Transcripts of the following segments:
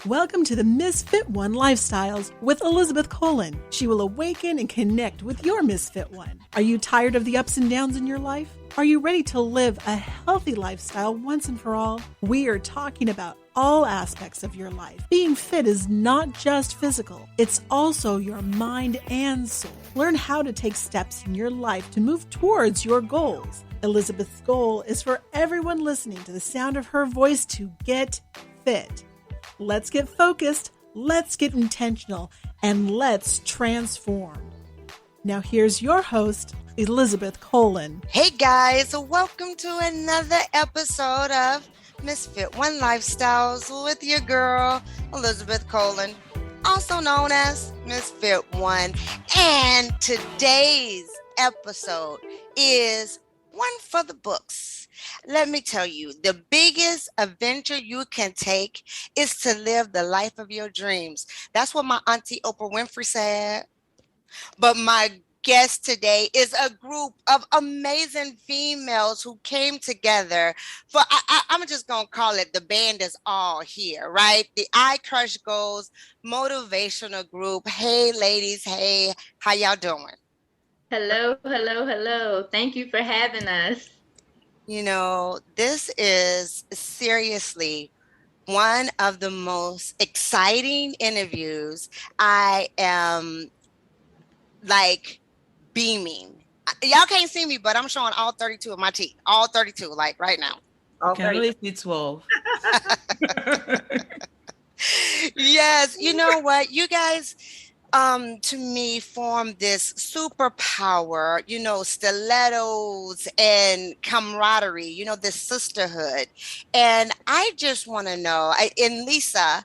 Welcome to the Misfit One Lifestyles with Elizabeth Colin. She will awaken and connect with your Misfit One. Are you tired of the ups and downs in your life? Are you ready to live a healthy lifestyle once and for all? We are talking about all aspects of your life. Being fit is not just physical, it's also your mind and soul. Learn how to take steps in your life to move towards your goals. Elizabeth's goal is for everyone listening to the sound of her voice to get fit. Let's get focused, let's get intentional, and let's transform. Now here's your host, Elizabeth Colin. Hey guys, welcome to another episode of Misfit One Lifestyles with your girl, Elizabeth Colin, also known as Misfit One. And today's episode is one for the books. Let me tell you, the biggest adventure you can take is to live the life of your dreams. That's what my auntie Oprah Winfrey said. But my guest today is a group of amazing females who came together for, I'm just going to call it the band is all here, right? The I Crush Goals motivational group. Hey, ladies. Hey, how y'all doing? Hello, hello, hello. Thank you for having us. You know, this is seriously one of the most exciting interviews. I am like beaming. Y'all can't see me, but I'm showing all 32 of my teeth. All 32, like right now. I can only see 12. Yes, you know what? You guys, to me, form this superpower, you know, stilettos and camaraderie, you know, this sisterhood. And I just want to know, and Lisa,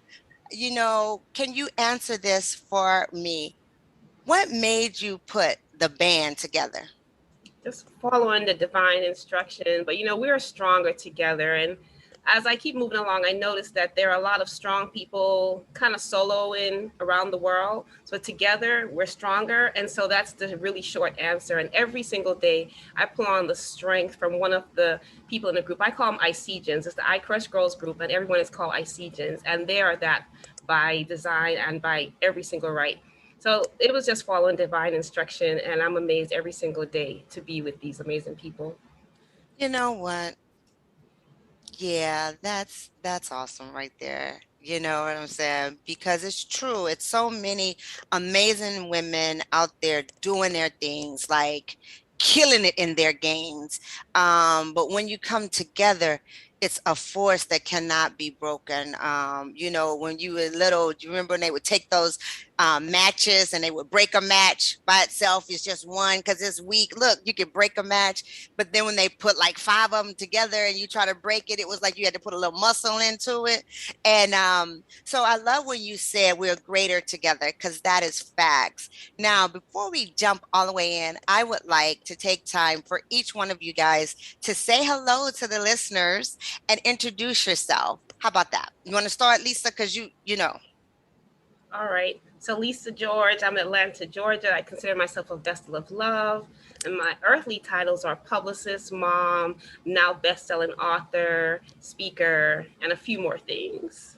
you know, can you answer this for me? What made you put the band together? Just following the divine instruction. But, you know, we're stronger together. And as I keep moving along, I noticed that there are a lot of strong people kind of soloing around the world. So together, we're stronger. And so that's the really short answer. And every single day, I pull on the strength from one of the people in the group. I call them Icegens. It's the I Crush Girls group, and everyone is called Icegens. And they are that by design and by every single right. So it was just following divine instruction, and I'm amazed every single day to be with these amazing people. You know what? Yeah, that's awesome right there. You know what I'm saying? Because it's true. It's so many amazing women out there doing their things, like killing it in their games. But when you come together, it's a force that cannot be broken. You know, when you were little, do you remember when they would take those matches and they would break a match by itself? It's just one because it's weak. Look, you can break a match, but then when they put like 5 of them together and you try to break it, it was like you had to put a little muscle into it. And so I love when you said we're greater together, because that is facts. Now, before we jump all the way in, I would like to take time for each one of you guys to say hello to the listeners and introduce yourself. How about that? You want to start, Lisa? Because you know. All right. So Lisa George, I'm in Atlanta, Georgia. I consider myself a vessel of love. And my earthly titles are publicist, mom, now best-selling author, speaker, and a few more things.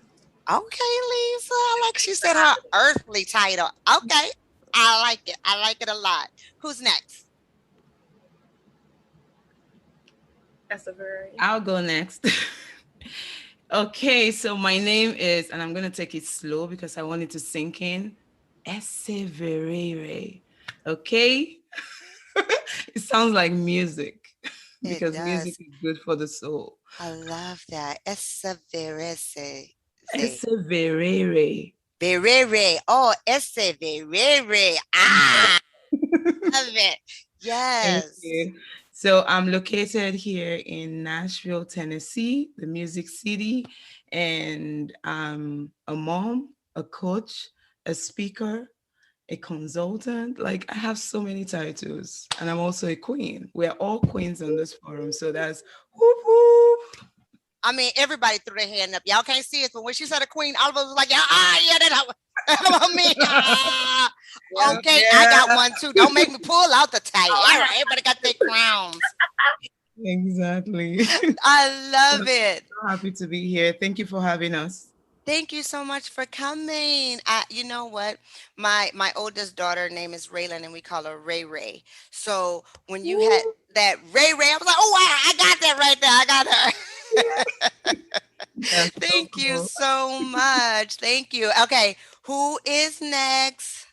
Okay, Lisa. Like she said, her earthly title. Okay. I like it. I like it a lot. Who's next? I'll go next. Okay, so my name is, and I'm going to take it slow because I want it to sink in, Eseverere. Okay? It sounds like music because music is good for the soul. I love that. Eseverere. Eseverere. Verere. Oh, Eseverere. Ah, love it. Yes. Thank you. So I'm located here in Nashville, Tennessee, the Music City, and I'm a mom, a coach, a speaker, a consultant. Like, I have so many titles, and I'm also a queen. We're all queens on this forum, so that's whoop whoop. I mean, everybody threw their hand up. Y'all can't see it, but when she said a queen, all of us was like, yeah, that's me. Okay, yeah. I got one too. Don't make me pull out the title. All right, everybody got their crowns. Exactly. I love it. So happy to be here. Thank you for having us. Thank you so much for coming. You know what? My oldest daughter name is Raylan, and we call her Ray Ray. So when you had Woo, that Ray Ray, I was like, oh wow, I got that right there. I got her. That's so Thank you cool. so much. Thank you. Okay, who is next?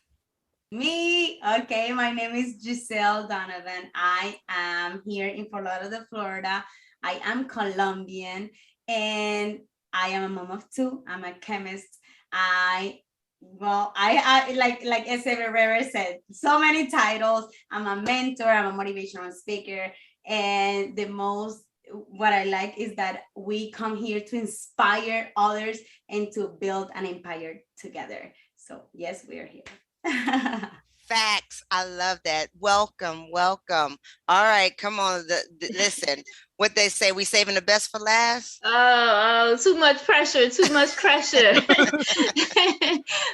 Me, okay, my name is Giselle Donovan. I am here in Fort Lauderdale, Florida. I am Colombian and I am a mom of two. I'm a chemist. I like S.A. Rivera said, so many titles. I'm a mentor, I'm a motivational speaker, and the most what I like is that we come here to inspire others and to build an empire together. So yes, we are here. Facts. I love that. Welcome, welcome. All right, come on. Listen, what they say, we saving the best for last. Oh, too much pressure, too much pressure.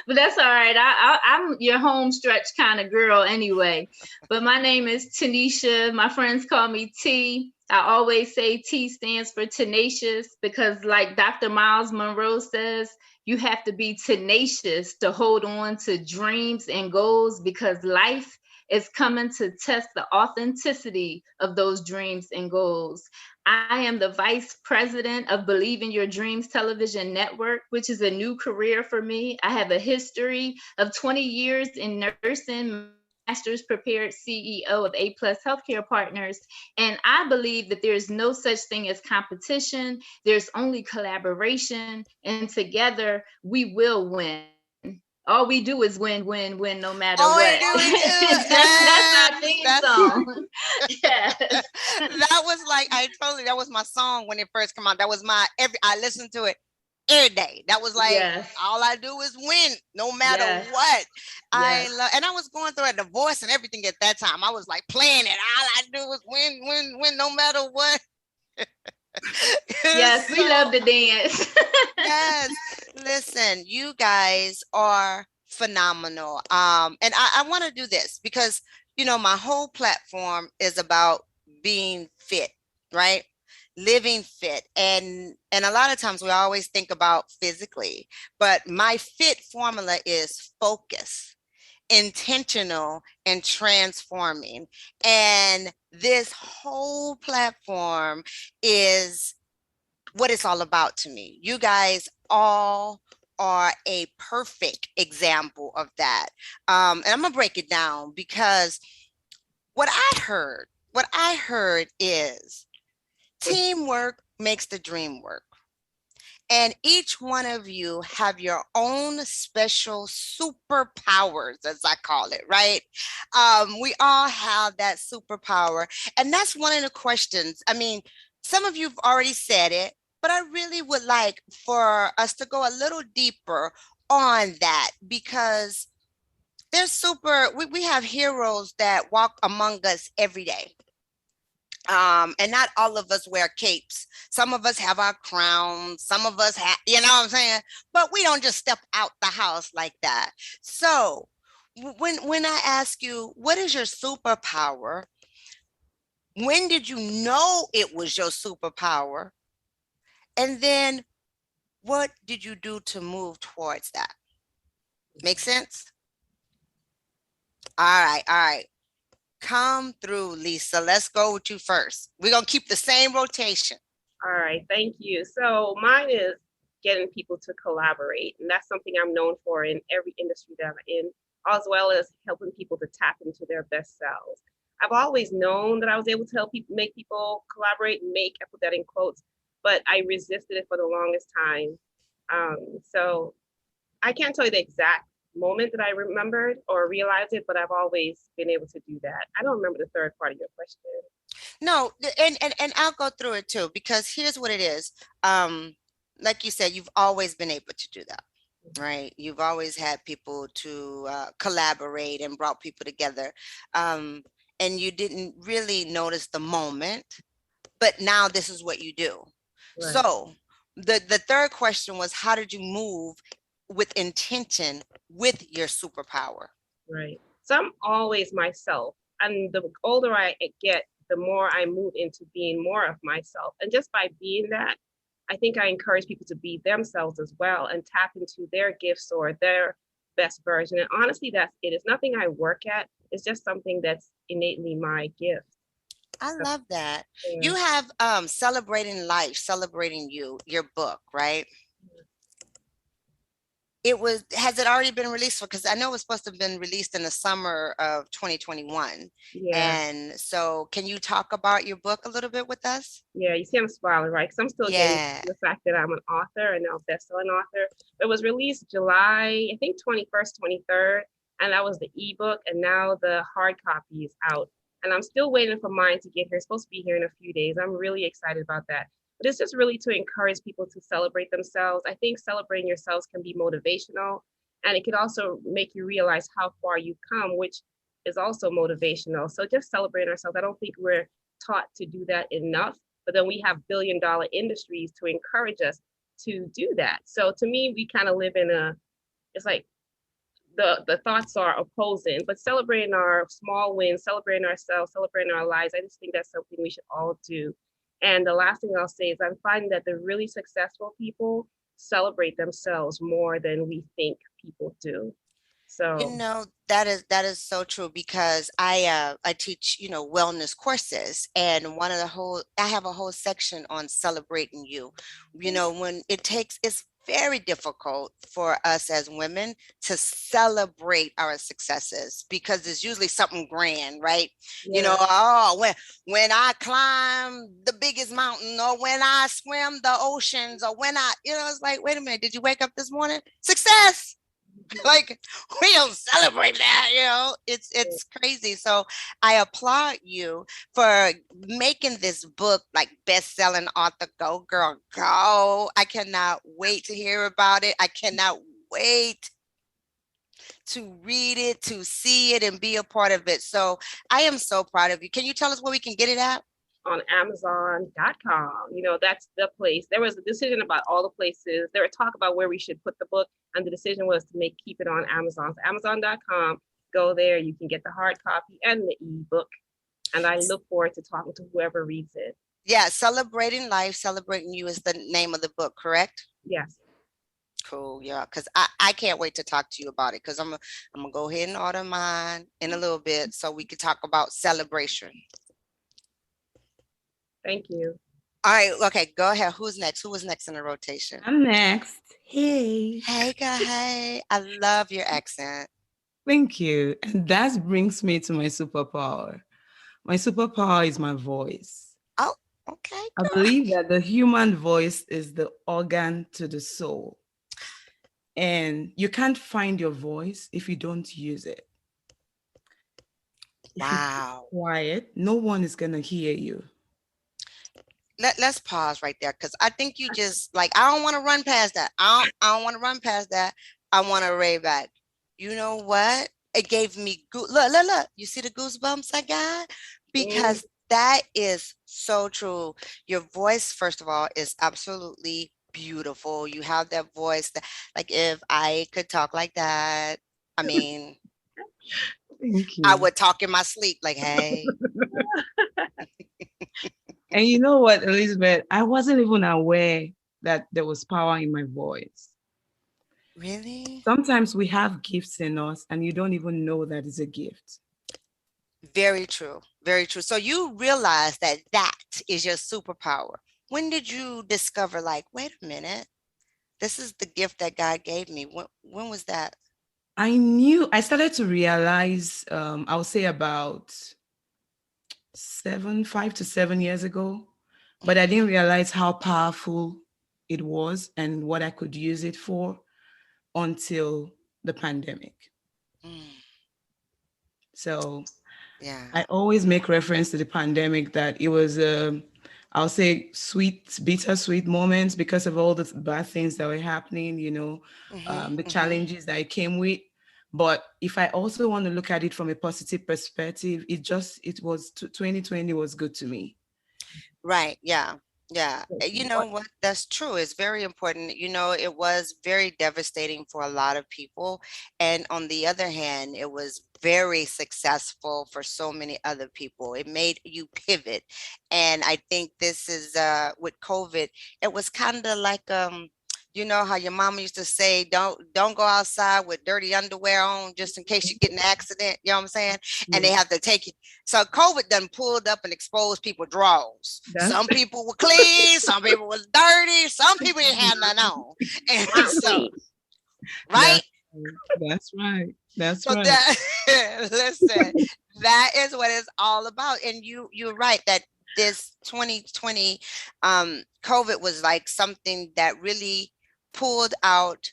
But that's all right. I'm your home stretch kind of girl anyway. But my name is Tanisha. My friends call me T. I always say T stands for tenacious because, like Dr. Miles Monroe says, you have to be tenacious to hold on to dreams and goals because life is coming to test the authenticity of those dreams and goals. I am the vice president of Believe in Your Dreams Television Network, which is a new career for me. I have a history of 20 years in nursing, master's prepared CEO of A Plus Healthcare Partners. And I believe that there's no such thing as competition. There's only collaboration. And together we will win. All we do is win, win, win, no matter All we what. do is do it. That's our Yes, theme that's song. Yes. that was like that was my song when it first came out. That was my I listened to it every day. That was like Yes. all I do is win, no matter Yes. what. I Yes. love, and I was going through a divorce and everything at that time. I was like playing it. All I do is win, win, win, no matter what. Yes, we So love to dance. yes, listen, you guys are phenomenal. And I want to do this because my whole platform is about being fit, right? Living fit. And a lot of times we always think about physically, but my fit formula is focus, intentional, and transforming. And this whole platform is what it's all about to me. You guys all are a perfect example of that. And I'm gonna break it down because what I heard is teamwork makes the dream work. And each one of you have your own special superpowers, as I call it, right? We all have that superpower. And that's one of the questions. I mean, some of you've already said it, but I really would like for us to go a little deeper on that because we have heroes that walk among us every day. And not all of us wear capes. Some of us have our crowns. Some of us have, you know what I'm saying? But we don't just step out the house like that. So when I ask you, what is your superpower? When did you know it was your superpower? And then what did you do to move towards that? Make sense? All right, all right. Come through, Lisa. Let's go with you first. We're going to keep the same rotation. all right, thank you. So mine is getting people to collaborate, and that's something I'm known for in every industry that I'm in, as well as helping people to tap into their best selves. I've always known that I was able to help people, make people collaborate, I put that in quotes, but I resisted it for the longest time. So I can't tell you the exact moment that I remembered or realized it, but I've always been able to do that. I don't remember the third part of your question. No, and I'll go through it too, because here's what it is. Like you said, you've always been able to do that, right? You've always had people to collaborate and brought people together. And you didn't really notice the moment, but now this is what you do. Right. So the third question was, how did you move with intention with your superpower? Right. So I'm always myself. And the older I get, the more I move into being more of myself. And just by being that, I think I encourage people to be themselves as well and tap into their gifts or their best version. And honestly, that's it. It's nothing I work at. It's just something that's innately my gift. I So, love that. yeah. You have Celebrating Life, Celebrating You, your book, right? Has it already been released? Because I know it was supposed to have been released in the summer of 2021. Yeah. And so can you talk about your book a little bit with us? Yeah, you see I'm smiling, right? Because I'm still getting Yeah. the fact that I'm an author and now best-selling author. It was released July, I think 21st, 23rd, and that was the ebook, and now the hard copy is out. And I'm still waiting for mine to get here. It's supposed to be here in a few days. I'm really excited about that. But it's just really to encourage people to celebrate themselves. I think celebrating yourselves can be motivational, and it can also make you realize how far you've come, which is also motivational. So just celebrating ourselves. I don't think we're taught to do that enough, but then we have billion-dollar industries to encourage us to do that. So to me, we kind of live in it's like the thoughts are opposing, but celebrating our small wins, celebrating ourselves, celebrating our lives, I just think that's something we should all do. And the last thing I'll say is I'm finding that the really successful people celebrate themselves more than we think people do. You So know, that is so true because I teach, wellness courses, and I have a whole section on celebrating you. When it's very difficult for us as women to celebrate our successes because it's usually something grand, right? yeah, Oh, when I climb the biggest mountain, or when I swim the oceans, or when it's like, wait a minute, did you wake up this morning? Success. Like, we don't celebrate that, it's crazy. So I applaud you for making this book like best-selling author. Go girl, go. I cannot wait to hear about it. I cannot wait to read it, to see it, and be a part of it. So I am so proud of you. Can you tell us where we can get it at? on Amazon.com. That's the place. There was a decision about all the places. There was talk about where we should put the book, and the decision was to keep it on Amazon. So Amazon.com, go there. You can get the hard copy and the ebook. And I look forward to talking to whoever reads it. Yeah, Celebrating Life, Celebrating You is the name of the book, correct? Yes. Cool, yeah, because I can't wait to talk to you about it, because I'm gonna go ahead and order mine in a little bit so we can talk about celebration. Thank you. All right, okay, go ahead. Who's next? Who was next in the rotation? I'm next. Hey. Hey, girl, hey. I love your accent. Thank you. And that brings me to my superpower. My superpower is my voice. Oh, okay, I girl. believe that the human voice is the organ to the soul. And you can't find your voice if you don't use it. Wow. If you're quiet, no one is going to hear you. Let's pause right there, because I think you just I don't want to run past that. I don't want to run past that. I want to rave back. You know what? It gave me look. You see the goosebumps I got? Because that is so true. Your voice, first of all, is absolutely beautiful. You have that voice that, like, if I could talk like that, I mean, Thank you. I would talk in my sleep, like, hey. And you know what, Elizabeth? I wasn't even aware that there was power in my voice. Really? Sometimes we have gifts in us and you don't even know that it's a gift. Very true. Very true. So you realize that is your superpower. When did you discover, like, wait a minute, this is the gift that God gave me? When was that? I started to realize, I would say about 5 to 7 years ago, but I didn't realize how powerful it was and what I could use it for until the pandemic. So yeah, I always make reference to the pandemic that it was, I'll say, bittersweet moments because of all the bad things that were happening, the challenges that it came with. But if I also want to look at it from a positive perspective, 2020 was good to me. Right. Yeah. Yeah, you know What? what? That's true. It's very important. You know, it was very devastating for a lot of people. And on the other hand, it was very successful for so many other people. It made you pivot. And I think this is with COVID, it was kind of like you know how your mama used to say, don't go outside with dirty underwear on just in case you get in an accident. You know what I'm saying? And they Yeah, have to take you. So COVID done pulled up and exposed people drawers. that's Some people were clean, some people was dirty, some people didn't have none on. And Not so, please. right? that's that's right. That's So right. that listen, that is what it's all about. And you're right that this 2020 COVID was like something that really pulled out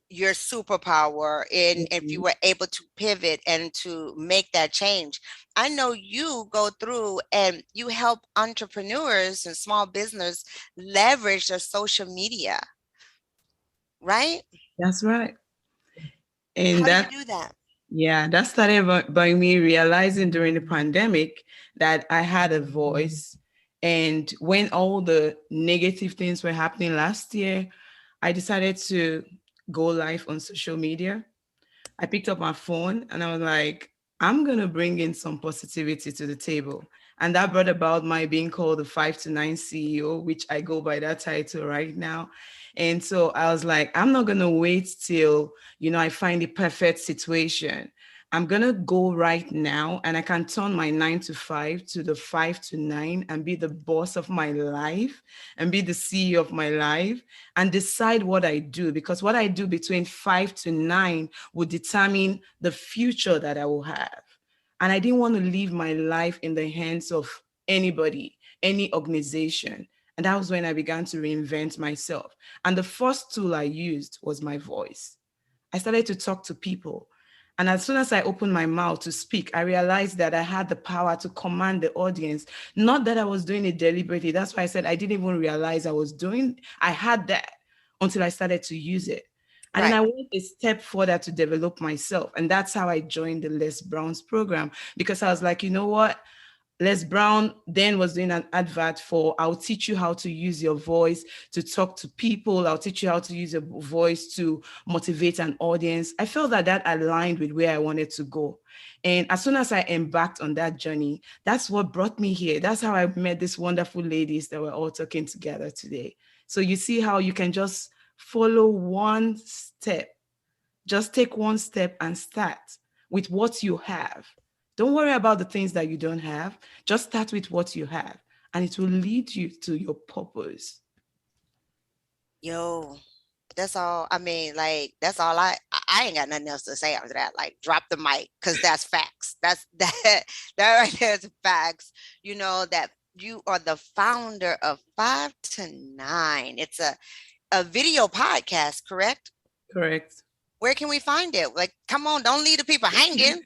your superpower in if you Mhm. were able to pivot and to make that change. I know you go through and you help entrepreneurs and small business leverage their social media, right? That's right. And How do you that do that? Yeah, that started by me realizing during the pandemic that I had a voice. And when all the negative things were happening last year, I decided to go live on social media. I picked up my phone and I was like, I'm going to bring in some positivity to the table. And that brought about my being called the 5 to 9 CEO, which I go by that title right now. And so I was like, I'm not going to wait till, I find the perfect situation. I'm going to go right now and I can turn my 9 to 5 to the 5 to 9 and be the boss of my life and be the CEO of my life and decide what I do. Because what I do between 5 to 9 would determine the future that I will have. And I didn't want to leave my life in the hands of anybody, any organization. And that was when I began to reinvent myself. And the first tool I used was my voice. I started to talk to people. And as soon as I opened my mouth to speak, I realized that I had the power to command the audience. Not that I was doing it deliberately. That's why I said I didn't even realize I had that until I started to use it. And then Right. I went a step further to develop myself. And that's how I joined the Les Brown's program because I was like, you know what? Les Brown then was doing an advert for I'll teach you how to use your voice to talk to people. I'll teach you how to use your voice to motivate an audience. I felt that that aligned with where I wanted to go. And as soon as I embarked on that journey, that's what brought me here. That's how I met these wonderful ladies that we're all talking together today. So you see how you can just follow one step, just take one step and start with what you have. Don't worry about the things that you don't have. Just start with what you have, and it will lead you to your purpose. Yo, that's all. I mean, like that's all I ain't got nothing else to say after that. Like drop the mic because that's facts. That's that right there is facts. You know that you are the founder of 5 to 9. It's a video podcast, correct? Correct. Where can we find it? Like, come on, don't leave the people hanging.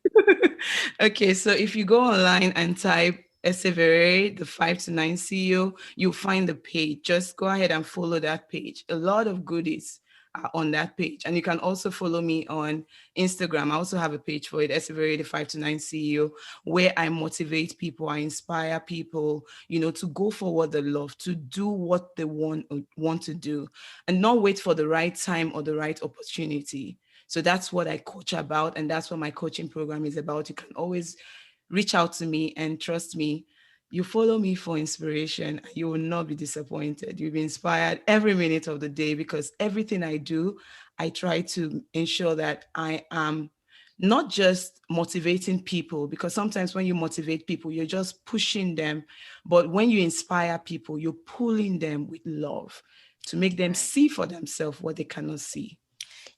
Okay, so if you go online and type Essevere, the 5 to 9 CEO, you'll find the page. Just go ahead and follow that page. A lot of goodies are on that page. And you can also follow me on Instagram. I also have a page for it, Essevere, the 5 to 9 CEO, where I motivate people, I inspire people, to go for what they love, to do what they want to do, and not wait for the right time or the right opportunity. So that's what I coach about. And that's what my coaching program is about. You can always reach out to me and trust me. You follow me for inspiration. You will not be disappointed. You'll be inspired every minute of the day because everything I do, I try to ensure that I am not just motivating people because sometimes when you motivate people, you're just pushing them. But when you inspire people, you're pulling them with love to make them Right. see for themselves what they cannot see.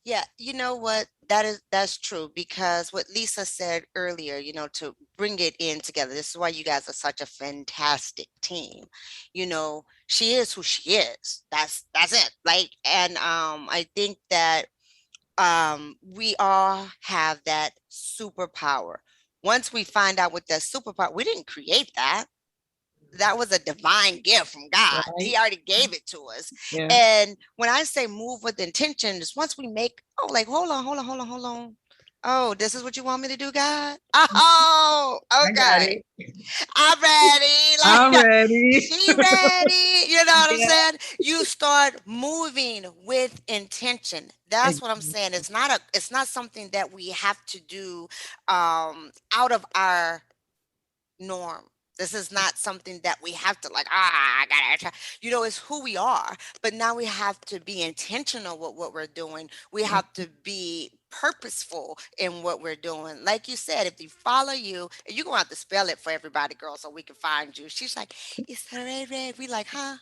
Yeah, you know what? That's true because what Lisa said earlier, to bring it in together. This is why you guys are such a fantastic team. She is who she is. That's it. Like, and I think that we all have that superpower. Once we find out what that superpower, we didn't create that. That was a divine gift from God. Right? He already gave it to us. Yeah. And when I say move with intention, is once we make, oh, like, hold on. Oh, this is what you want me to do, God? Oh, I got okay. it. I'm ready. I'm Like, ready. she ready. You know what I'm Yeah. saying? You start moving with intention. That's what I'm saying. It's not something that we have to do out of our norm. This is not something that we have to like, I gotta try. It's who we are. But now we have to be intentional with what we're doing. We have to be purposeful in what we're doing. Like you said, if you follow you, and you're gonna have to spell it for everybody, girl, so we can find you. She's like, it's a red, red. We like, huh?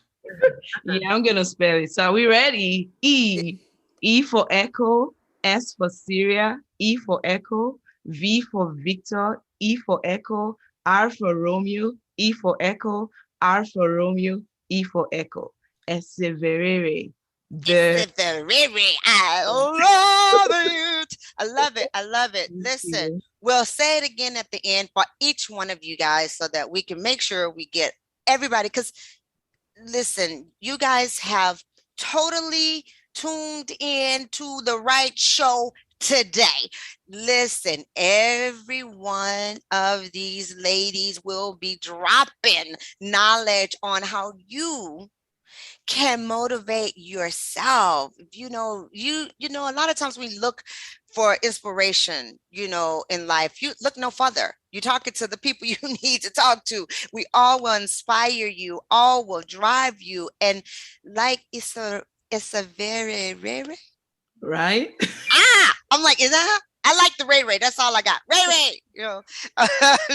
Yeah, I'm gonna spell it. So are we ready? E for Echo, S for Syria, E for Echo, V for Victor, E for Echo, R for Romeo, E for Echo, R for Romeo, E for Echo. Perseverere. It's The the Riri. I love it. I love it. I love it. Listen, we'll say it again at the end for each one of you guys so that we can make sure we get everybody. Because listen, you guys have totally tuned in to the right show today. Listen, every one of these ladies will be dropping knowledge on how you can motivate yourself. A lot of times we look for inspiration, in life. You look no further. You're talking to the people you need to talk to. We all will inspire you, all will drive you. And like it's a very rare. right? I'm like, is that her? I like the Ray Ray. That's all I got. Ray Ray,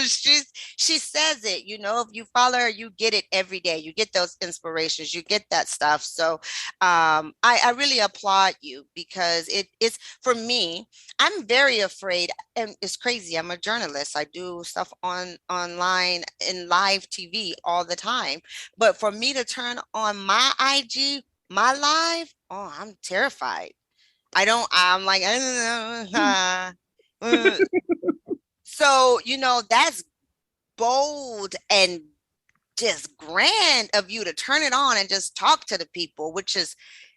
she says it. If you follow her, you get it every day. You get those inspirations. You get that stuff. So, I really applaud you because it's for me. I'm very afraid, and it's crazy. I'm a journalist. I do stuff online in live TV all the time. But for me to turn on my IG, my live, oh, I'm terrified. I'm like, so, that's bold and just grand of you to turn it on and just talk to the people, which is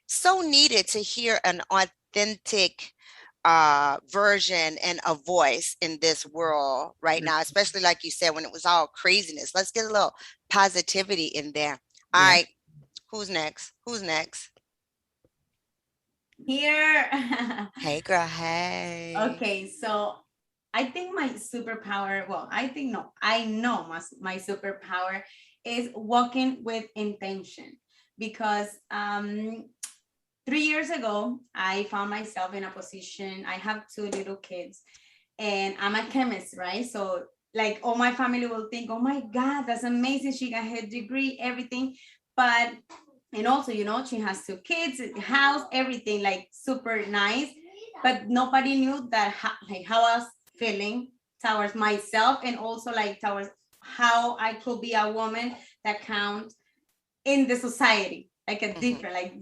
so needed to hear an authentic version and a voice in this world right now, especially like you said, when it was all craziness. Let's get a little positivity in there. All right. Who's next? Here. Hey, girl. Hey. Okay, so I think my superpower, well, I know my superpower is walking with intention because 3 years ago, I found myself in a position, I have 2 little kids and I'm a chemist, right? So like all my family will think, oh my God, that's amazing. She got her degree, everything. But, and also, she has 2 kids, house, everything like super nice. But nobody knew that how I was feeling towards myself and also like towards how I could be a woman that count in the society, like a different, like,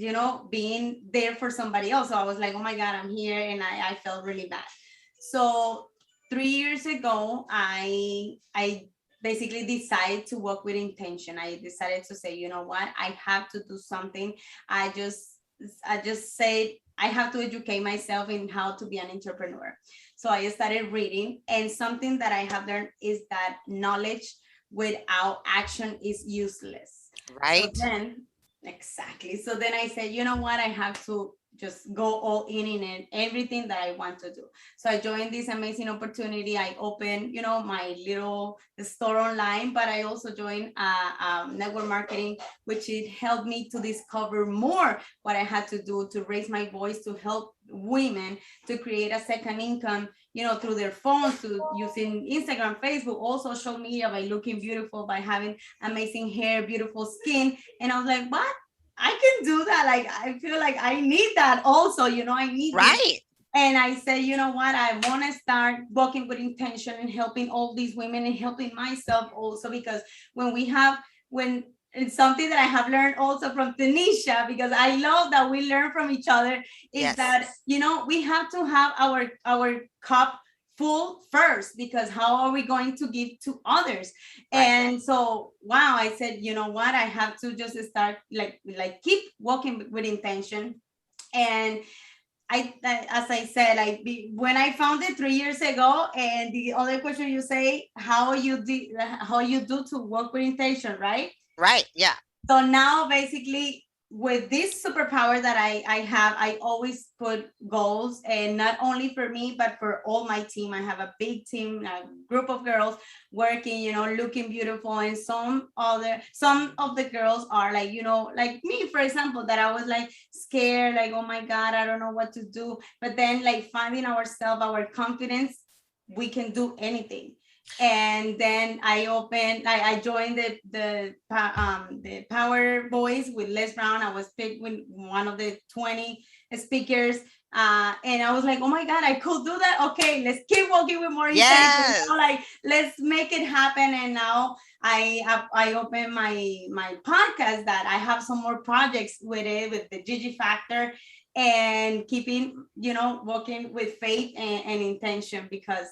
being there for somebody else. So I was like, oh my God, I'm here. And I felt really bad. So 3 years ago, I basically decided to work with intention. I decided to say, you know what, I have to do something. I just said, I have to educate myself in how to be an entrepreneur. So I started reading, and something that I have learned is that knowledge without action is useless. Right. Exactly. So then I said, you know what, I have to just go all in it, everything that I want to do. So I joined this amazing opportunity. I opened, my little store online, but I also joined network marketing, which it helped me to discover more what I had to do to raise my voice, to help women to create a second income, through their phones, to using Instagram, Facebook, all social media, by looking beautiful, by having amazing hair, beautiful skin. And I was like, what? I can do that. Like, I feel like I need that also, I need right. This. And I said, you know what, I want to start working with intention and helping all these women and helping myself also, because when it's something that I have learned also from Tanisha, because I love that we learn from each other, is that, we have to have our cup full first, because how are we going to give to others? Right. And so, wow, I said, you know what, I have to just start like keep walking with intention. And as I said, when I found it 3 years ago, and the other question you say, how you do to work with intention, right? Right. Yeah. So now basically with this superpower that I have, I always put goals, and not only for me, but for all my team. I have a big team, a group of girls working, looking beautiful. And some of the girls are like, like me, for example, that I was like scared, like, oh my God, I don't know what to do. But then like finding ourselves, our confidence, we can do anything. And then I joined the Power Boys with Les Brown. I was picked with one of the 20 speakers, and I was like, oh my God, I could do that. Okay, let's keep working with more intention. Like, let's make it happen. And now I open my podcast, that I have some more projects with it, with the Gigi Factor, and keeping working with faith and intention, because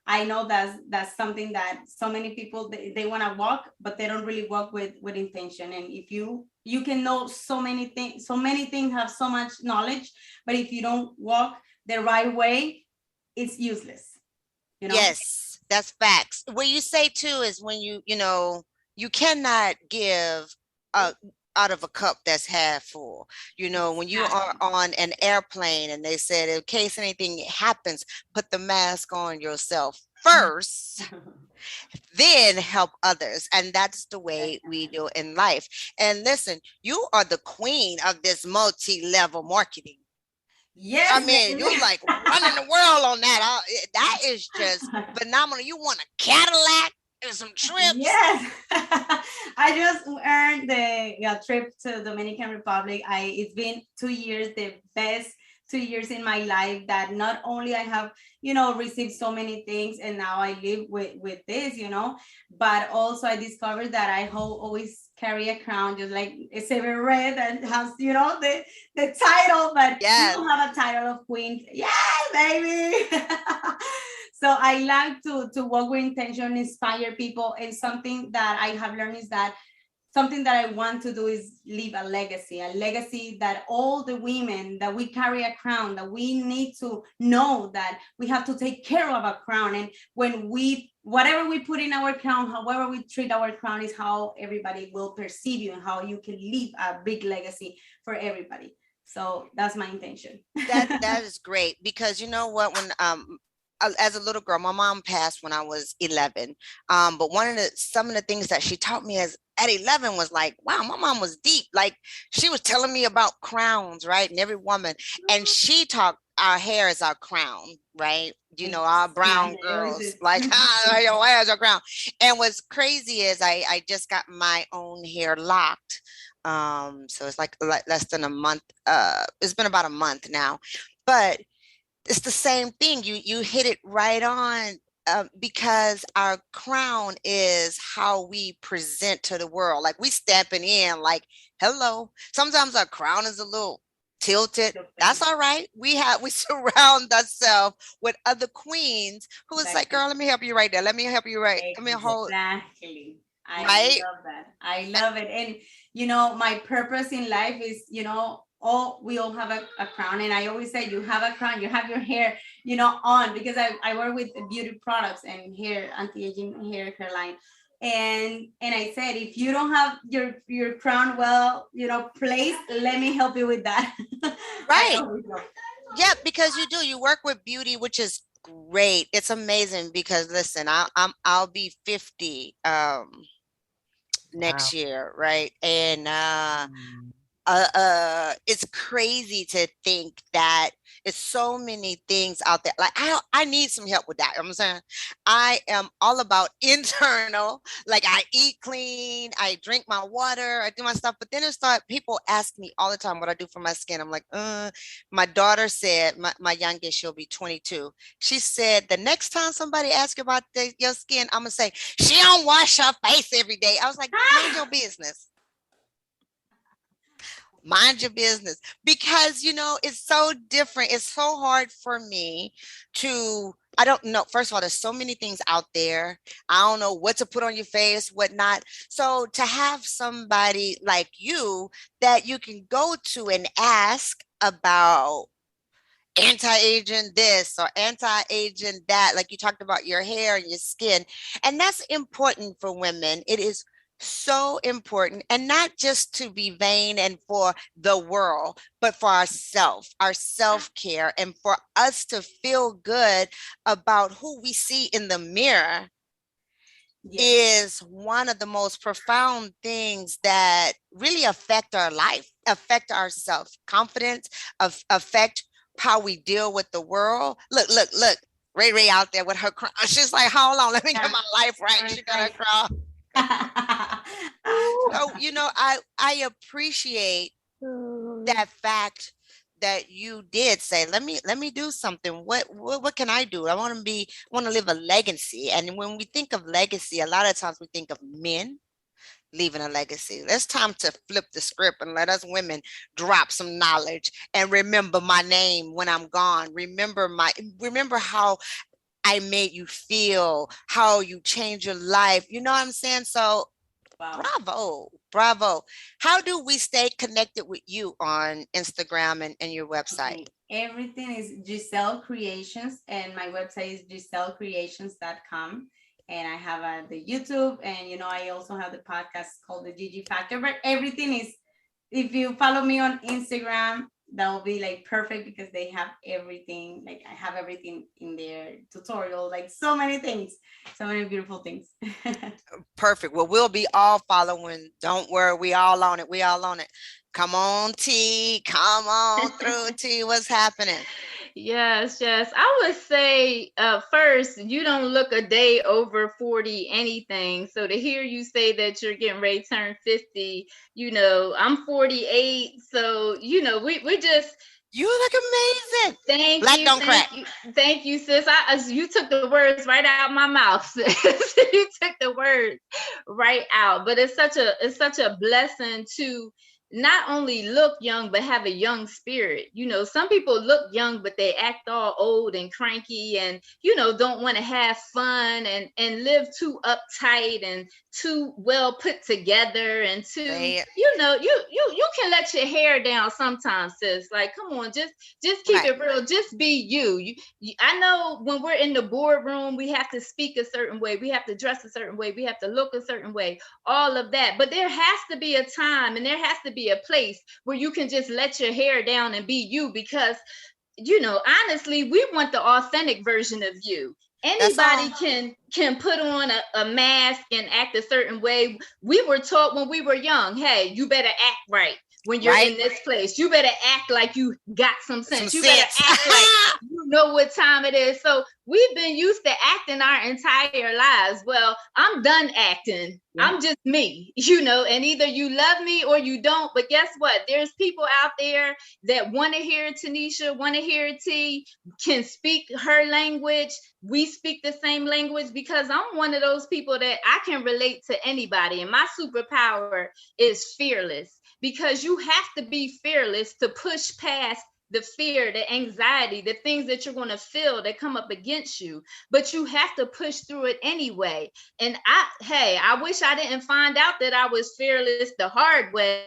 I know that's something that so many people, they want to walk, but they don't really walk with intention. And if you can know so many things, have so much knowledge, but if you don't walk the right way, it's useless. Yes, that's facts. What you say too is when you cannot give out of a cup that's half full. When you are on an airplane and they said, in case anything happens, put the mask on yourself first, then help others. And that's the way we do in life. And listen, you are the queen of this multi-level marketing. Yes, I mean, you like running the world on that. That is just phenomenal. You want a Cadillac and some trips? Yes. I just earned the trip to Dominican Republic. It's been 2 years, the best 2 years in my life, that not only I have, received so many things, and now I live with this, but also I discovered that I always carry a crown, just like it's even red, that has, the title, but you don't have a title of queen. Yeah, baby. So I like to work with intention, inspire people. And something that I have learned is that something that I want to do is leave a legacy that all the women that we carry a crown, that we need to know that we have to take care of a crown. And when whatever we put in our crown, however we treat our crown, is how everybody will perceive you, and how you can leave a big legacy for everybody. So that's my intention. That is great, because you know what, when as a little girl, my mom passed when I was 11. But some of the things that she taught me at 11 was like, wow, my mom was deep. Like, she was telling me about crowns, right? And every woman, and she talked, our hair is our crown, right? Our brown girls, like, your hair is our crown. And what's crazy is I just got my own hair locked. So it's like less than a month. It's been about a month now, but it's the same thing. You hit it right on, because our crown is how we present to the world. Like, we stepping in like, hello. Sometimes our crown is a little tilted. That's all right. We surround ourselves with other queens who is like, girl, let me help you right there. Let me help you right. Let me hold. Exactly. I love that. I love it. And my purpose in life is, we all have a crown. And I always say, you have a crown, you have your hair, on, because I work with beauty products and hair, anti-aging hair line. And I said, if you don't have your crown well, placed, let me help you with that. Right. Yeah, because you work with beauty, which is great. It's amazing, because listen, I'll be 50 next year, right? And it's crazy to think that it's so many things out there. Like, I need some help with that. You know what I'm saying? I am all about internal. Like, I eat clean, I drink my water, I do my stuff. But then people ask me all the time what I do for my skin. I'm like, my daughter said, my youngest, she'll be 22. She said, the next time somebody asks you about your skin, I'm gonna say, she don't wash her face every day. I was like, mind your business. Mind your business, because it's so different. It's so hard for me I don't know. First of all, there's so many things out there. I don't know what to put on your face, what not. So to have somebody like you that you can go to and ask about anti-aging this or anti-aging that, like you talked about your hair and your skin. And that's important for women. It is so important, and not just to be vain and for the world, but for ourselves, our self-care, and for us to feel good about who we see in the mirror. Is one of the most profound things that really affect our life, affect our self-confidence, affect how we deal with the world. Look, Ray Ray out there with her crown. She's like, hold on, let me get my life right. She got her crown. So, I appreciate that fact that you did say, let me do something. What can I do? I want to live a legacy. And when we think of legacy, a lot of times we think of men leaving a legacy. It's time to flip the script and let us women drop some knowledge and remember my name when I'm gone. Remember how I made you feel, how you changed your life. You know what I'm saying? So wow. Bravo. How do we stay connected with you on Instagram and your website? Okay. Everything is Giselle Creations, and my website is gisellecreations.com. And I have the YouTube, and I also have the podcast called the Gigi Factor. But everything is, if you follow me on Instagram, that will be like perfect, because they have everything. Like I have everything in their tutorial, like so many things, so many beautiful things. Perfect. Well, we'll be all following. Don't worry, we all on it. Come on, T. Come on through, T. What's happening? Yes. I would say first, you don't look a day over 40 anything. So to hear you say that you're getting ready to turn 50, I'm 48. So, we just. You look amazing. Thank Black you. Don't crack. Thank you, sis. You took the words right out of my mouth. You took the words right out. But it's such a blessing to not only look young, but have a young spirit. Some people look young, but they act all old and cranky and, don't want to have fun and live too uptight and too well put together and too, you can let your hair down sometimes, sis. Like, come on, just keep it real. Just be you. I know when we're in the boardroom, we have to speak a certain way. We have to dress a certain way. We have to look a certain way, all of that. But there has to be a time and there has to be a place where you can just let your hair down and be you, because honestly, we want the authentic version of you. Anybody can put on a mask and act a certain way. We were taught when we were young, hey, you better act right when you're in this place. You better act like you got some sense. You better act like you know what time it is. So we've been used to acting our entire lives. Well, I'm done acting. Yeah. I'm just me, and either you love me or you don't. But guess what? There's people out there that want to hear Tanisha, want to hear T, can speak her language. We speak the same language, because I'm one of those people that I can relate to anybody. And my superpower is fearless, because you have to be fearless to push past the fear, the anxiety, the things that you're going to feel that come up against you, but you have to push through it anyway. And I wish I didn't find out that I was fearless the hard way,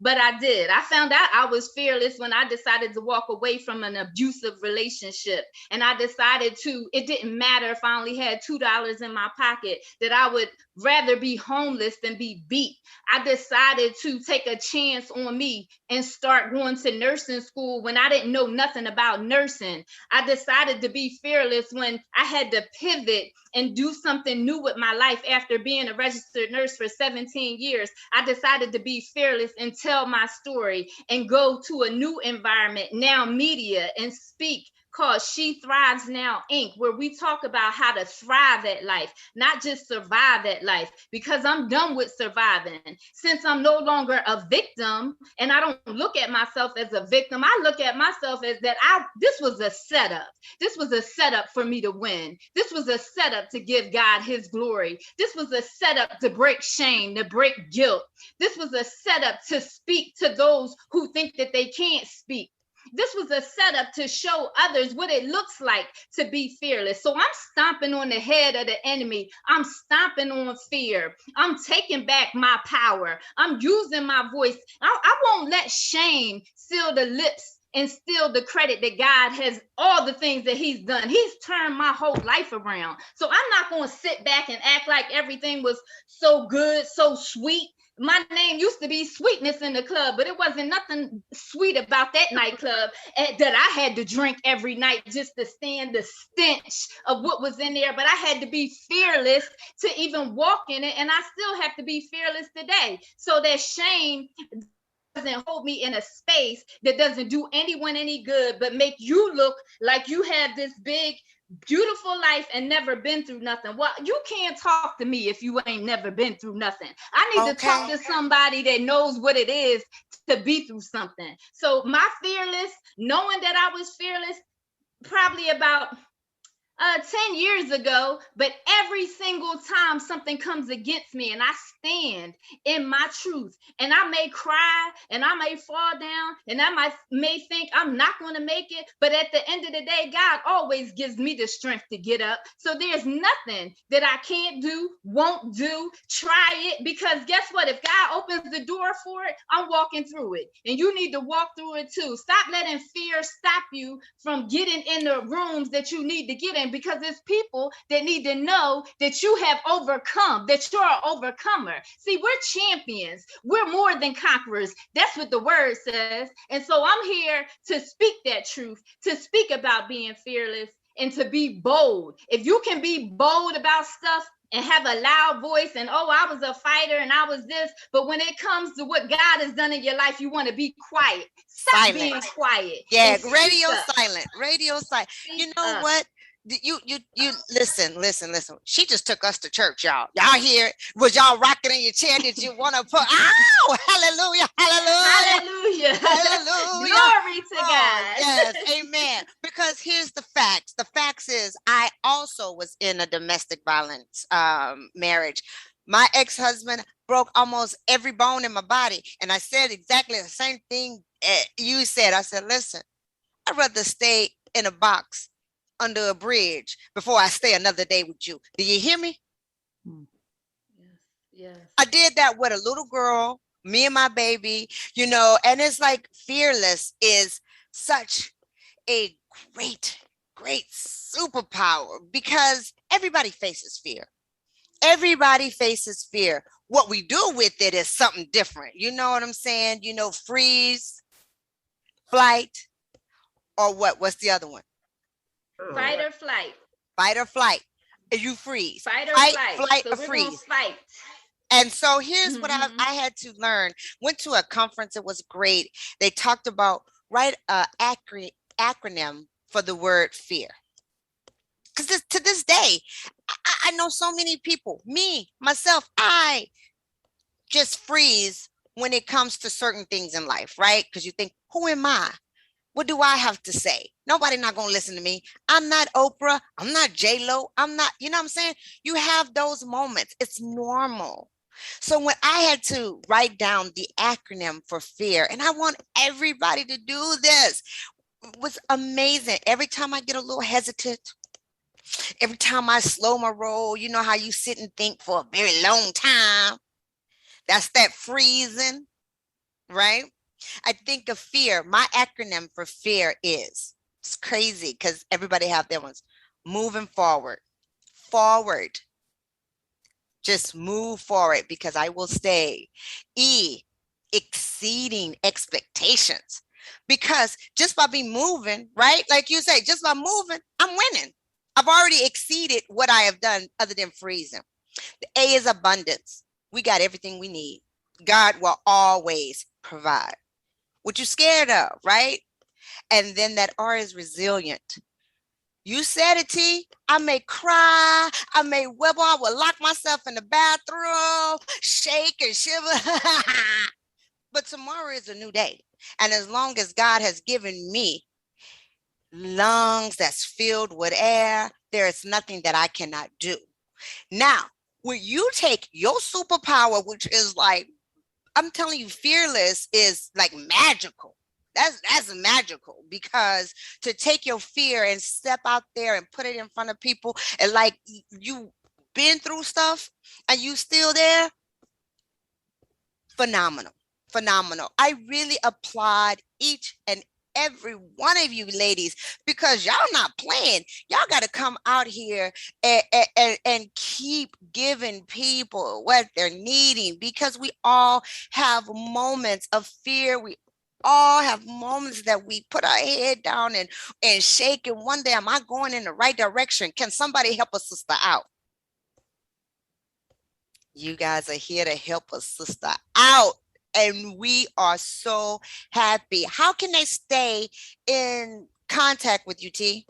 but I did. I found out I was fearless when I decided to walk away from an abusive relationship. And I decided it didn't matter if I only had $2 in my pocket, that I would rather be homeless than be beat. I decided to take a chance on me and start going to nursing school when I didn't know nothing about nursing. I decided to be fearless when I had to pivot and do something new with my life after being a registered nurse for 17 years. I decided to be fearless and tell my story and go to a new environment, now media, and speak, called She Thrives Now, Inc., where we talk about how to thrive at life, not just survive at life, because I'm done with surviving. Since I'm no longer a victim, and I don't look at myself as a victim, I look at myself as that this was a setup. This was a setup for me to win. This was a setup to give God his glory. This was a setup to break shame, to break guilt. This was a setup to speak to those who think that they can't speak. This was a setup to show others what it looks like to be fearless. So I'm stomping on the head of the enemy. I'm stomping on fear. I'm taking back my power. I'm using my voice. I won't let shame seal the lips instill the credit that God has all the things that he's done. He's turned my whole life around. So I'm not going to sit back and act like everything was so good, so sweet. My name used to be Sweetness in the Club, but it wasn't nothing sweet about that nightclub that I had to drink every night just to stand the stench of what was in there. But I had to be fearless to even walk in it, and I still have to be fearless today. So that shame doesn't hold me in a space that doesn't do anyone any good, but make you look like you have this big, beautiful life and never been through nothing. Well, you can't talk to me if you ain't never been through nothing. I need to talk to somebody that knows what it is to be through something. So my fearless, knowing that I was fearless, probably about 10 years ago, but every single time something comes against me and I stand in my truth, and I may cry and I may fall down and I may think I'm not going to make it, but at the end of the day, God always gives me the strength to get up. So there's nothing that I can't do, won't do, try it, because guess what? If God opens the door for it, I'm walking through it, and you need to walk through it too. Stop letting fear stop you from getting in the rooms that you need to get in, because it's people that need to know that you have overcome, that you're an overcomer. See, we're champions. We're more than conquerors. That's what the word says. And so I'm here to speak that truth, to speak about being fearless and to be bold. If you can be bold about stuff and have a loud voice and, oh, I was a fighter and I was this, but when it comes to what God has done in your life, you want to be quiet. Stop being quiet. Yeah, radio silent. Radio silent. You know what? You listen. She just took us to church, y'all. Y'all hear? Was y'all rocking in your chair? Did you want to put? Oh, hallelujah, hallelujah, hallelujah, hallelujah! Glory to God. Yes, amen. Because here's the facts. The facts is, I also was in a domestic violence marriage. My ex-husband broke almost every bone in my body, and I said exactly the same thing you said. I said, listen, I'd rather stay in a box under a bridge before I stay another day with you. Do you hear me? Yes. I did that with a little girl, me and my baby, you know, and it's like fearless is such a great superpower, because everybody faces fear. Everybody faces fear. What we do with it is something different. You know what I'm saying? You know, freeze, flight, or what's the other one? Fight or flight. Fight or flight. You freeze. Fight or flight so or freeze. Fight. And so here's what I had to learn. Went to a conference. It was great. They talked about write an acronym for the word fear. Because to this day, I know so many people, me, myself, I just freeze when it comes to certain things in life, right? Because you think, who am I? What do I have to say? Nobody not going to listen to me. I'm not Oprah. I'm not J-Lo. I'm not, you know what I'm saying? You have those moments. It's normal. So when I had to write down the acronym for fear, and I want everybody to do this, it was amazing. Every time I get a little hesitant, every time I slow my roll, you know how you sit and think for a very long time. That's that freezing, right? I think of fear. My acronym for fear is, it's crazy because everybody have their ones. Moving forward. Just move forward, because I will stay. E, exceeding expectations. Because just by me moving, right? Like you say, just by moving, I'm winning. I've already exceeded what I have done other than freezing. The A is abundance. We got everything we need. God will always provide. What you scared of, right? And then that R is resilient. You said it, T. I may cry, I may wibble, I will lock myself in the bathroom, shake and shiver. But tomorrow is a new day. And as long as God has given me lungs that's filled with air, there is nothing that I cannot do. Now, when you take your superpower, which is like, I'm telling you, fearless is like magical. That's magical, because to take your fear and step out there and put it in front of people, and like you been through stuff and you still there, phenomenal. I really applaud each and every one of you ladies, because y'all not playing. Y'all got to come out here and keep giving people what they're needing, because we all have moments of fear. We all have moments that we put our head down and shake and wonder, am I going in the right direction? Can somebody help a sister out? You guys are here to help a sister out, and we are so happy. How can they stay in contact with you, T?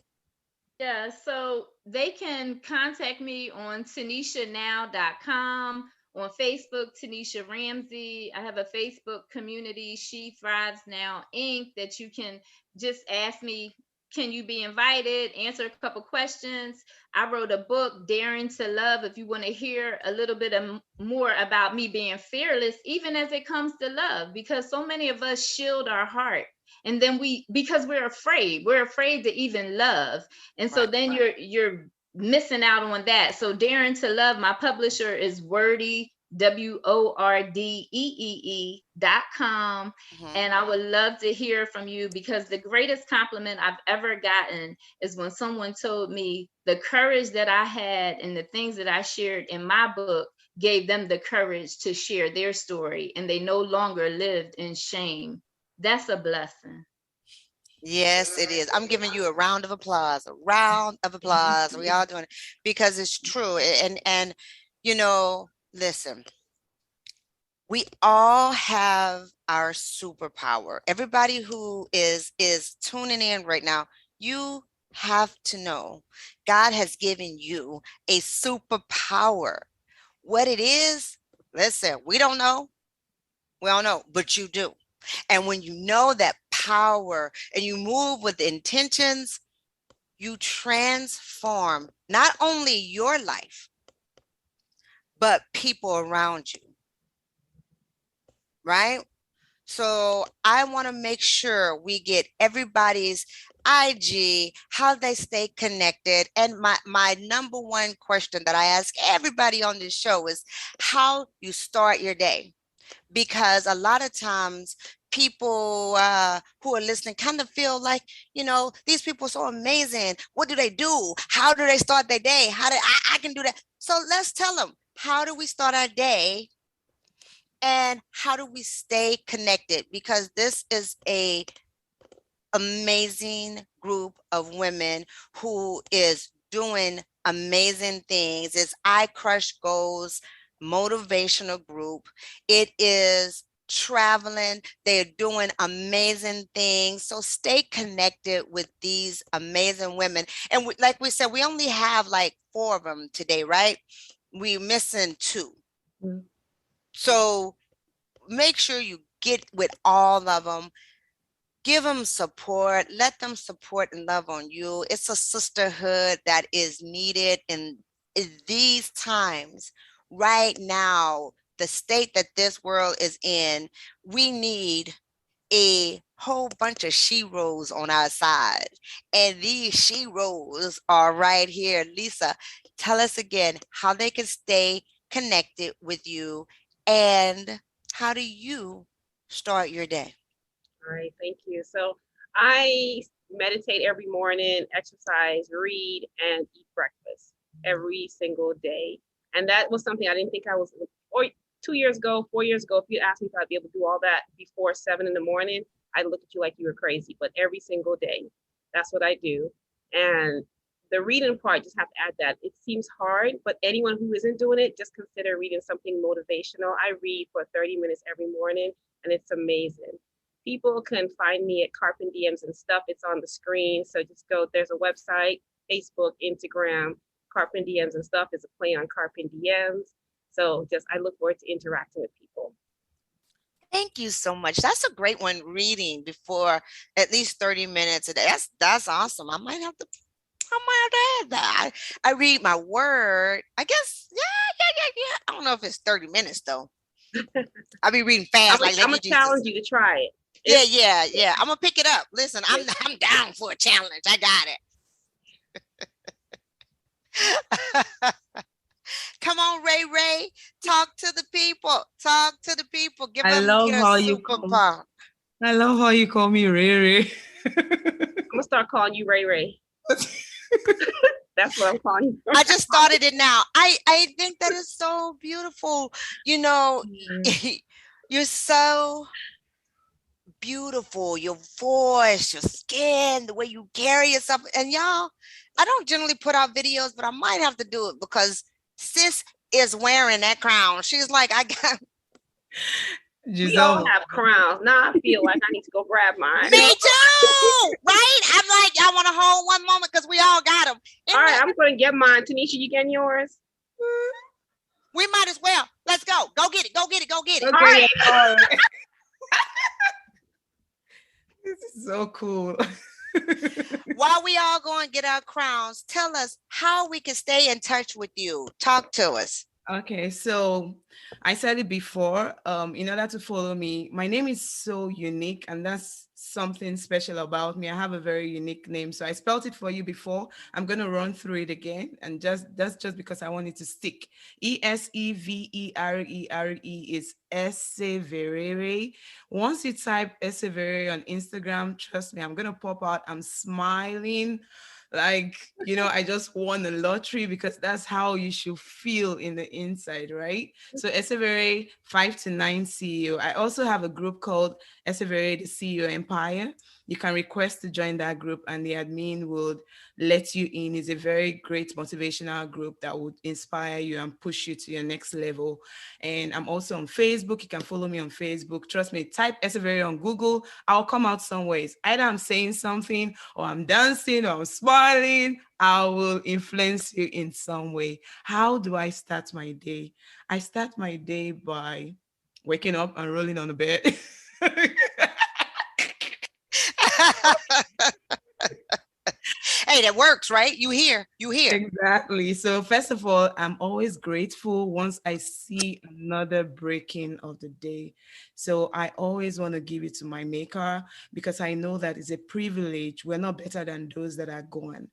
Yeah, so they can contact me on TanishaNow.com, on Facebook, Tanisha Ramsey. I have a Facebook community, She Thrives Now Inc., that you can just ask me, can you be invited? Answer a couple questions. I wrote a book, Daring to Love, if you want to hear a little bit more about me being fearless, even as it comes to love, because so many of us shield our heart. And then because we're afraid to even love. And so then you're missing out on that. So Daring to Love, my publisher is Wordy, WORDEEE.com. And I would love to hear from you, because the greatest compliment I've ever gotten is when someone told me the courage that I had and the things that I shared in my book gave them the courage to share their story, and they no longer lived in shame. That's a blessing. Yes, it is. I'm giving you a round of applause. A round of applause. We all doing it because it's true. And you know, listen, we all have our superpower. Everybody who is tuning in right now, you have to know God has given you a superpower. What it is, listen, we don't know. We don't know, but you do. And when you know that power and you move with intentions, you transform not only your life, but people around you. Right? So I want to make sure we get everybody's IG, how they stay connected. And my number one question that I ask everybody on this show is how you start your day. Because a lot of times people who are listening kind of feel like, you know, these people are so amazing. What do they do? How do they start their day? How do I can do that? So let's tell them, how do we start our day? And how do we stay connected? Because this is a amazing group of women who is doing amazing things. It's I Crush Goals motivational group. It is traveling. They're doing amazing things. So stay connected with these amazing women. And like we said, we only have like 4 of them today, right? We're missing 2. Mm-hmm. So make sure you get with all of them. Give them support. Let them support and love on you. It's a sisterhood that is needed in these times. Right now, the state that this world is in, we need a whole bunch of sheroes on our side. And these sheroes are right here. Lisa, tell us again how they can stay connected with you, and how do you start your day? All right, thank you. So I meditate every morning, exercise, read, and eat breakfast every single day. And that was something I didn't think I was, or 2 years ago, 4 years ago, if you asked me if I'd be able to do all that before 7 in the morning, I'd look at you like you were crazy. But every single day, that's what I do. And the reading part, just have to add that. It seems hard, but anyone who isn't doing it, just consider reading something motivational. I read for 30 minutes every morning, and it's amazing. People can find me at Carpe Diem's and stuff. It's on the screen. So just go, there's a website, Facebook, Instagram, Carpe Diem's and stuff is a play on Carpe Diem's. So just, I look forward to interacting with people. Thank you so much. That's a great one, reading before at least 30 minutes a day. That's awesome. I might have to add that. I read my word. I guess, yeah. I don't know if it's 30 minutes though. I'll be reading fast. I'm gonna challenge you to try it. Yeah. I'm gonna pick it up. Listen, I'm down for a challenge. I got it. Come on, Ray. Talk to the people. Give them your superpower. I love how you call me Ray. gonna start calling you Ray Ray. That's what I'm calling you. I just started it now. I think that is so beautiful. You know, you're so beautiful. Your voice, your skin, the way you carry yourself. And y'all, I don't generally put out videos, but I might have to do it because sis is wearing that crown. She's like, I got. We all have crowns. Now I feel like I need to go grab mine. Me too, right? I'm like, y'all want to hold one moment because we all got them. All right, I'm going to get mine. Tanisha, you getting yours? We might as well. Let's go. Go get it. Go get it. Go get it. Okay, all right. This is so cool. While we all go and get our crowns, tell us how we can stay in touch with you. Talk to us. Okay, so I said it before, in order to follow me, my name is so unique, and that's something special about me. I have a very unique name. So I spelled it for you before. I'm going to run through it again. And that's just because I want it to stick. Eseverere is Eseverere. Once you type Eseverere on Instagram, trust me, I'm going to pop out. I'm smiling. Like, you know, I just won the lottery, because that's how you should feel in the inside, right? So Eseverere 5 to 9 CEO. I also have a group called Eseverere the CEO Empire. You can request to join that group and the admin would let you in. It's a very great motivational group that would inspire you and push you to your next level. And I'm also on Facebook. You can follow me on Facebook. Trust me, type Eseverere on Google. I'll come out some ways. Either I'm saying something, or I'm dancing, or I'm smiling. I will influence you in some way. How do I start my day? I start my day by waking up and rolling on the bed. Hey, that works, right? You hear. Exactly. So first of all, I'm always grateful once I see another breaking of the day. So I always want to give it to my maker, because I know that it's a privilege. We're not better than those that are gone.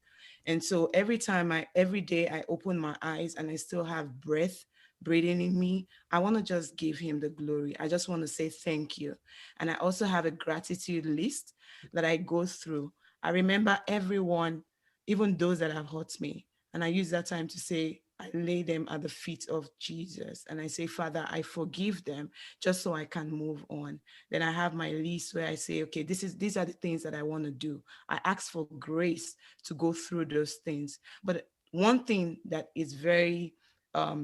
And so every day I open my eyes and I still have breath breathing in me, I want to just give him the glory. I just want to say thank you. And I also have a gratitude list that I go through. I remember everyone, even those that have hurt me. And I use that time to say, I lay them at the feet of Jesus. And I say, Father, I forgive them, just so I can move on. Then I have my list where I say, okay, these are the things that I want to do. I ask for grace to go through those things. But one thing that is very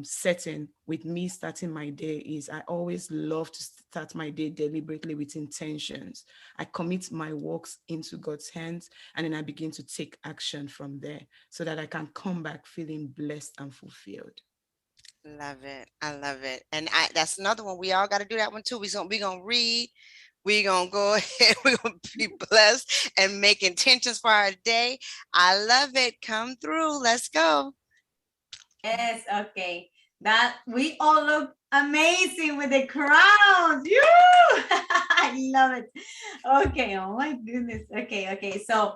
setting with me starting my day is I always love to start my day deliberately with intentions. I commit my works into God's hands, and then I begin to take action from there so that I can come back feeling blessed and fulfilled. Love it. I love it. And that's another one. We all got to do that one too. We're going to read. We're going to go ahead. We're going to be blessed and make intentions for our day. I love it. Come through. Let's go. Yes, okay. That we all look amazing with the crowns. You, I love it. Okay, oh my goodness. Okay. So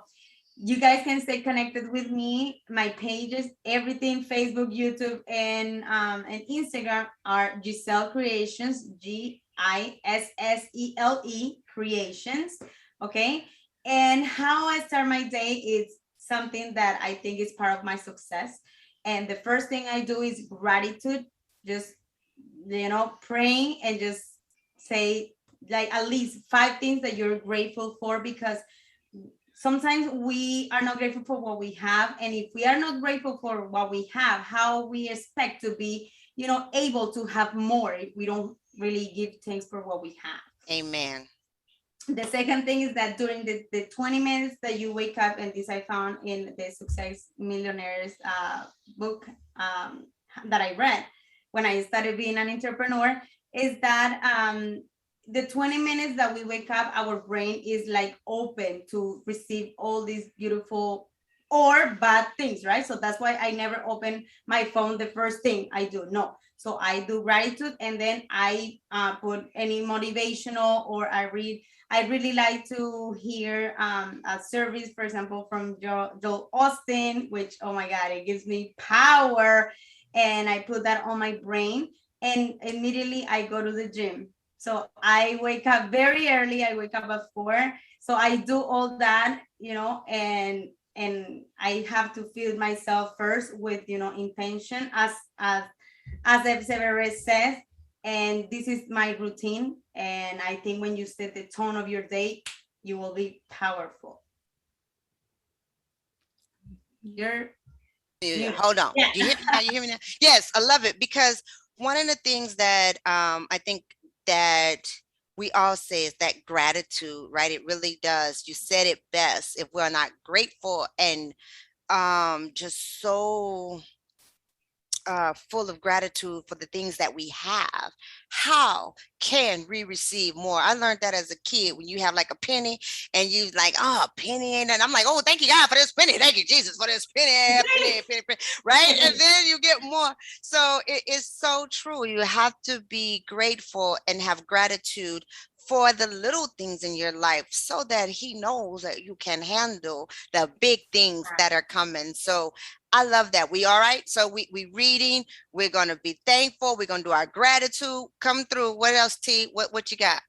you guys can stay connected with me. My pages, everything, Facebook, YouTube, and Instagram are Giselle Creations, GISSELE Creations. Okay. And how I start my day is something that I think is part of my success. And the first thing I do is gratitude, just, praying and just say like at least 5 things that you're grateful for, because sometimes we are not grateful for what we have. And if we are not grateful for what we have, how we expect to be, able to have more if we don't really give thanks for what we have. Amen. The second thing is that during the 20 minutes that you wake up, and this I found in the Success Millionaires book that I read when I started being an entrepreneur, is that the 20 minutes that we wake up, our brain is like open to receive all these beautiful or bad things, right? So that's why I never open my phone the first thing I do. No. So I do gratitude, and then I put any motivational, or I read. I really like to hear a service, for example, from Joel Austin, which, oh my God, it gives me power. And I put that on my brain, and immediately I go to the gym. So I wake up very early. I wake up at 4. So I do all that, and I have to feed myself first with, intention, as Evseveres says. And this is my routine. And I think when you set the tone of your day, you will be powerful. Hold on. Yeah. You hear me now? You hear me now? Yes, I love it, because one of the things that I think that we all say is that gratitude, right? It really does. You said it best. If we're not grateful and just so full of gratitude for the things that we have, how can we receive more? I learned that as a kid. When you have like a penny and you like, oh, a penny, and I'm like, oh, thank you God for this penny, thank you Jesus for this penny, penny, right? And then you get more. So it is so true. You have to be grateful and have gratitude for the little things in your life, so that he knows that you can handle the big things that are coming. So I love that. We all right? So we reading, we're gonna be thankful, we're gonna do our gratitude. Come through. What else, T? What you got?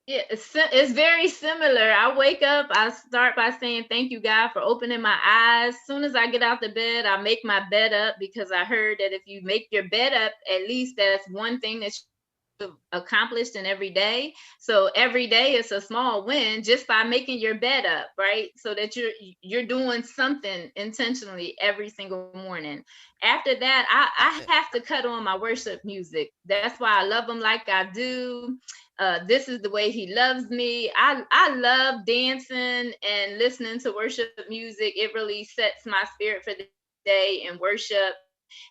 Yeah, it's very similar. I wake up, I start by saying thank you God for opening my eyes. As soon as I get out the bed, I make my bed up, because I heard that if you make your bed up, at least that's one thing that accomplished in every day. So every day it's a small win just by making your bed up, right? So that you're doing something intentionally every single morning. After that, I have to cut on my worship music. That's why I love him like I do. This is the way he loves me. I love dancing and listening to worship music. It really sets my spirit for the day in worship.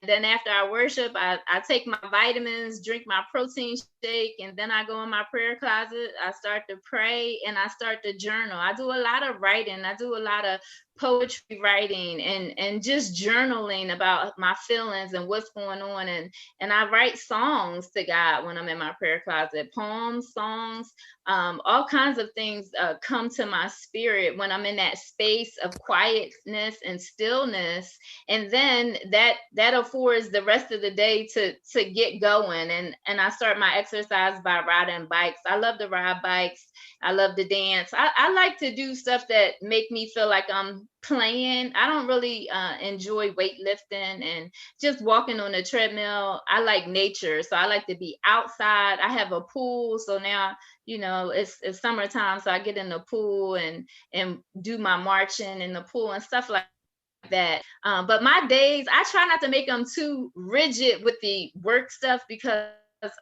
And then after I worship, I take my vitamins, drink my protein shake, and then I go in my prayer closet. I start to pray and I start to journal. I do a lot of writing. I do a lot of poetry writing and just journaling about my feelings and what's going on. And I write songs to God when I'm in my prayer closet, poems, songs, all kinds of things come to my spirit when I'm in that space of quietness and stillness. And then that affords the rest of the day to get going. And I start my exercise by riding bikes. I love to ride bikes. I love to dance. I like to do stuff that make me feel like I'm playing. I don't really enjoy weightlifting and just walking on the treadmill. I like nature, so I like to be outside. I have a pool, so now it's summertime, so I get in the pool and do my marching in the pool and stuff like that. But my days, I try not to make them too rigid with the work stuff, because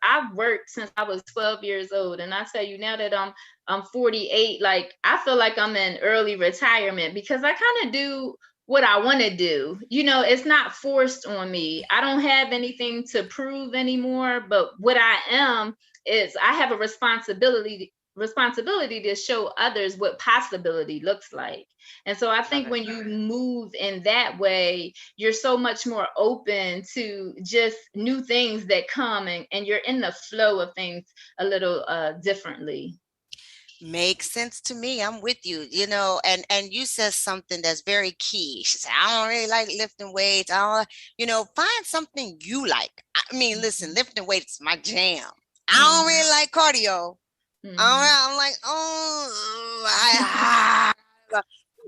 I've worked since I was 12 years old. And I tell you, now that I'm 48, like I feel like I'm in early retirement, because I kind of do what I want to do. It's not forced on me. I don't have anything to prove anymore, but what I am is I have a responsibility to show others what possibility looks like. And so I think when you move in that way, you're so much more open to just new things that come, and you're in the flow of things a little differently. Makes sense to me. I'm with you, and you said something that's very key. She said, I don't really like lifting weights. I don't, find something you like. I mean, listen, lifting weights is my jam. I don't really like cardio. I'm like,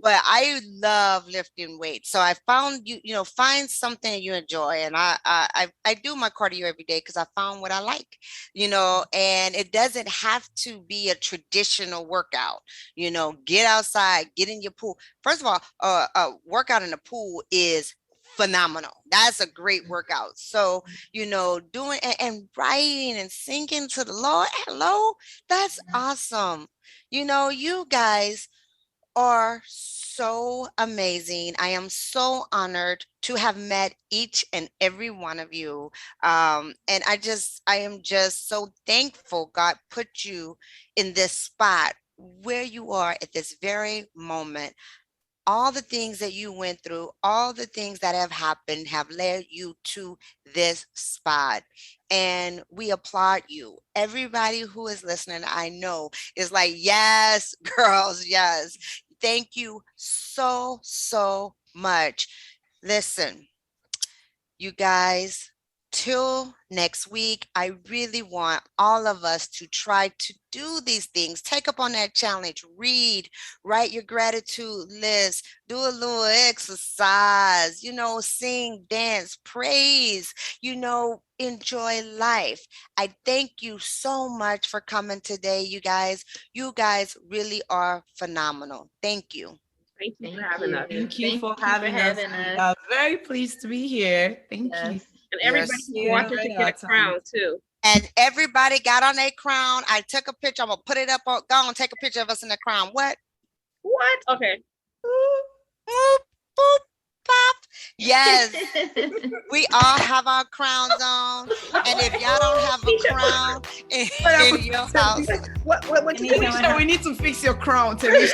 but I love lifting weights. So I found find something that you enjoy, and I do my cardio every day because I found what I like, and it doesn't have to be a traditional workout. Get outside, get in your pool. First of all, a workout in the pool is phenomenal. That's a great workout. So, doing and writing and singing to the Lord. Hello, that's awesome. You guys are so amazing. I am so honored to have met each and every one of you. And I am just so thankful God put you in this spot where you are at this very moment. All the things that you went through, all the things that have happened have led you to this spot. And we applaud you. Everybody who is listening, I know, is like, yes, girls, yes. Thank you so much. Listen, you guys, until next week, I really want all of us to try to do these things. Take up on that challenge. Read, write your gratitude list, do a little exercise, sing, dance, praise, enjoy life. I thank you so much for coming today, you guys. You guys really are phenomenal. Thank you. Thank you for having us. Thank you for having us. We are very pleased to be here. Thank you. And everybody who watches to get a crown too. And everybody got on their crown. I took a picture. I'm gonna put it up on. Go on, take a picture of us in the crown. What? Okay. Boop, boop, boop, pop. Yes, we all have our crowns on. And if y'all don't have a crown in your house, what Tanisha, we need to fix your crown, Tanisha.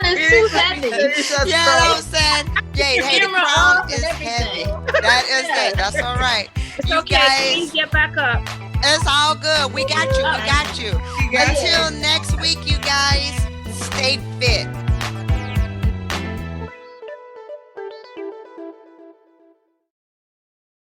It's too heavy. You know what I'm saying? Yeah, hey, the crown is heavy. That is it. That's all right. It's You okay. guys, Please get back up. it's all good. We got you. We got you. Until next week, you guys, stay